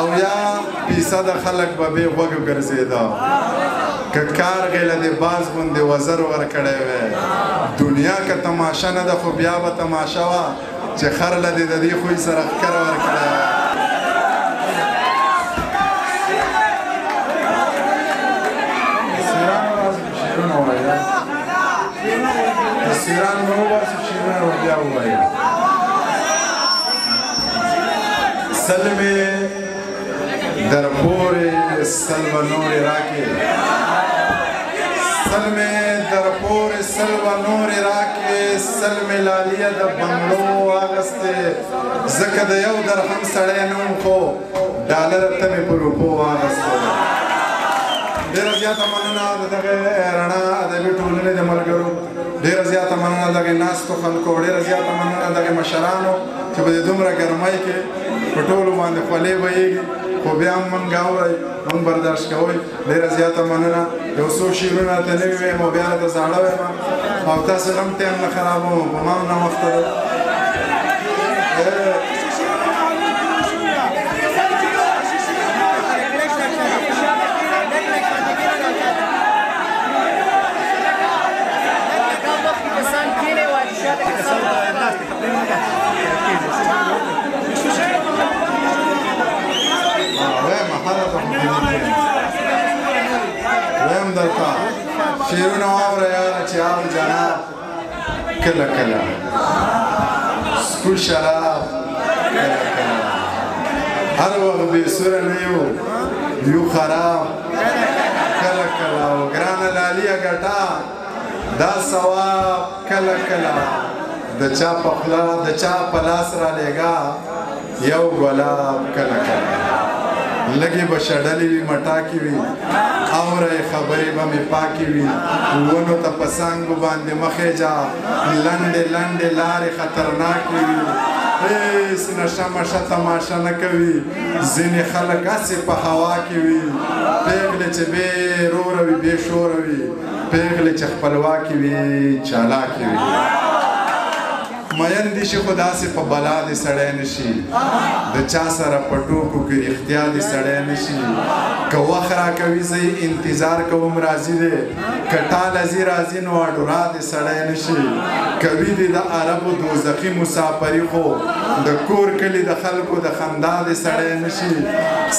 اویا% خلک به بې غوږو ګرځېده که کارغې له دې باز غوندې وزر ورکړی وی دنیا که تماشه نه ده خو بیا به تماشه وه چې خر له دې د دې خوی سره ښکر ورکړی وی سیران به وباسو شیرونه به بیا ووایو سل مې در پورې سل به نورې راکې سل مې در پورې سل به نورې راکې سل مې لالیه د بنګړو واغستې ځکه د یو درهم سړی نه وم خو ډالر ته مې په روپو واغستې ډېره زیاته مننه د دغې رڼا ادبي ټولنې د ملګرو ډېره زیاته مننه دغې ناستو خلکو ډېره زیاته مننه دغې مشرانو چې په دې دومره ګرمۍ کې په ټولو باندې خولې بهیږي خو بیا هم موږ اورئ موږ برداشت کوئ ډېره زیاته مننه یو څو شعرونه راته نوي ویم او بیا راته زاړه ویم او تاسو هم ټایم نه خرابوم په ما هم ناوخته دی ویم درته شعرونه واوره یاره چې عام جناب کله کله سکول شراب کله کله هر وخت بې سوره نه یو خراب کله کله او ګرانه لالیه ګټه دا ثواب کله کله د چا په خوله د چا په لاس رالیږه یو ګلاب کله کله لږې به شډلې وي مټاکې وي اورئ خبرې به مې پاکې وي ونو ته په څانګو باندې مخې جا لنډې لنډې لارې خطرناکې وي هېڅ نشه مشه تماشه نه کوي ځینې خلک هسې په هوا کې وي پېغلې چې بې روره وي بې شوره وي پېغلې چې خپلواکې وي چالاکې وي مین دي شي خو داسې په بلا دې سړی نه شي د چا سره په ټوکو کې رښتیا دې سړی نه شي که وخت راکوي زه انتظار کوم راځي دی که ټاله ځي راځي نو اډورا دې سړی نه شي کوي دې د عربو دوزخي مسافري خو د کور کلي د خلکو د خندا دې سړی نه شي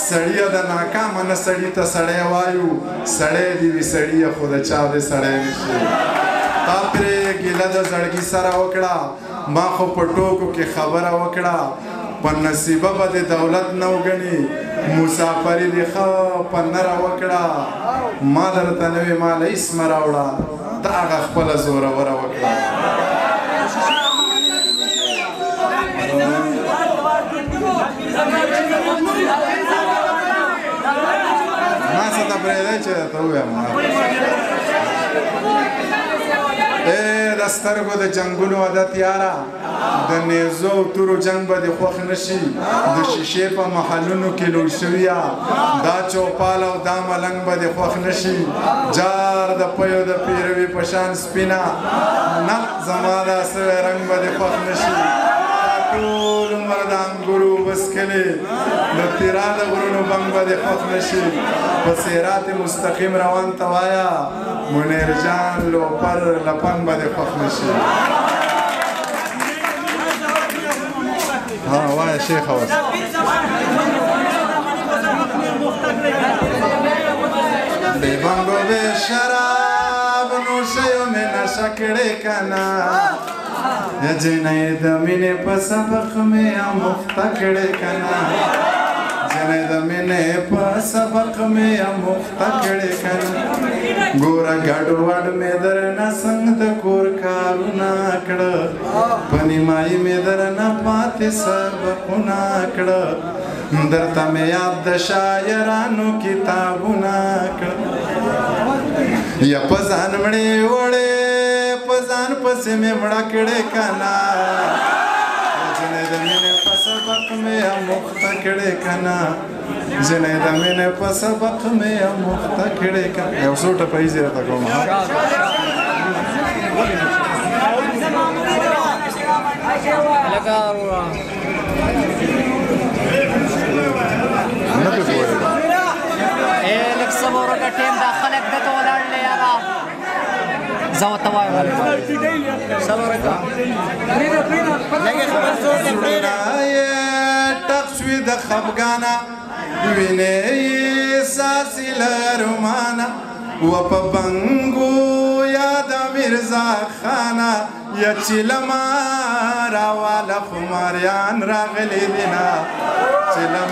سړیه د ناکامه نه سړي ته سړی وایو سړی دې وي سړیه خو د چا دې سړی نه شي تا پرې ګیله د زړګي سره وکړه ما خو په ټوکو کې خبره وکړه په نصیبه به د دولت نه وګڼي مسافري دې ښه په نره وکړه ما درته نه وې ماله هېڅ مه راوړه ته هغه خپله زوروره وکړه ما څه ته پرېږدی چې درته ووایم د سترګو د جنګونو عادت یاره د نیزو او تورو جنګ به دې خوښ نه شي د شیشې په محلونو کې لوړ شویه دا چوپال او دا ملنګ به دې خوښ نه شي جار د پیو د پیروي په شان سپینه نه زما دا سوی رنګ به دې خوښ نه شي ټول عمر د انګورو وسکلې د تیرا د غرونو بنګ به دې خوښ نه شي په صراط مستقیم روان ته وایه منیر جان لوپر لپنګ به دې خوښ نه شي ها وایه شیخه اوس بې بنګو بې شراب نوشیو مې نشه کړې که نه جنۍ د مینې په سبق مې اموخته کړې که نه جنۍ د مینې په سبق مې اموخته کړې که نه ګوره ګډوډ مې درنه څنګ د کور کارونه کړه په نیمایي مې درنه پاتې سبقونه کړه درته مې یاد د شاعرانو کتابونه کړه یا په ځان مړې وړې په ځان پسې مې مړه کړې که نه جنۍ د مینې په سبق مې اموخته کړې که نه جنۍ د مینې په سبق مې اموخته کړې که نه یو څو ټپایزې راته کوم ټیم دا خلک دته ولاړ دی یاره زه ورته وایم زړونه یې ټک شوي د خفګانه وینې یې ساسي له رومانه و په بنګو یاد میرزا خانه یا چې له ما راواله خماریان راغلي دي نه چې له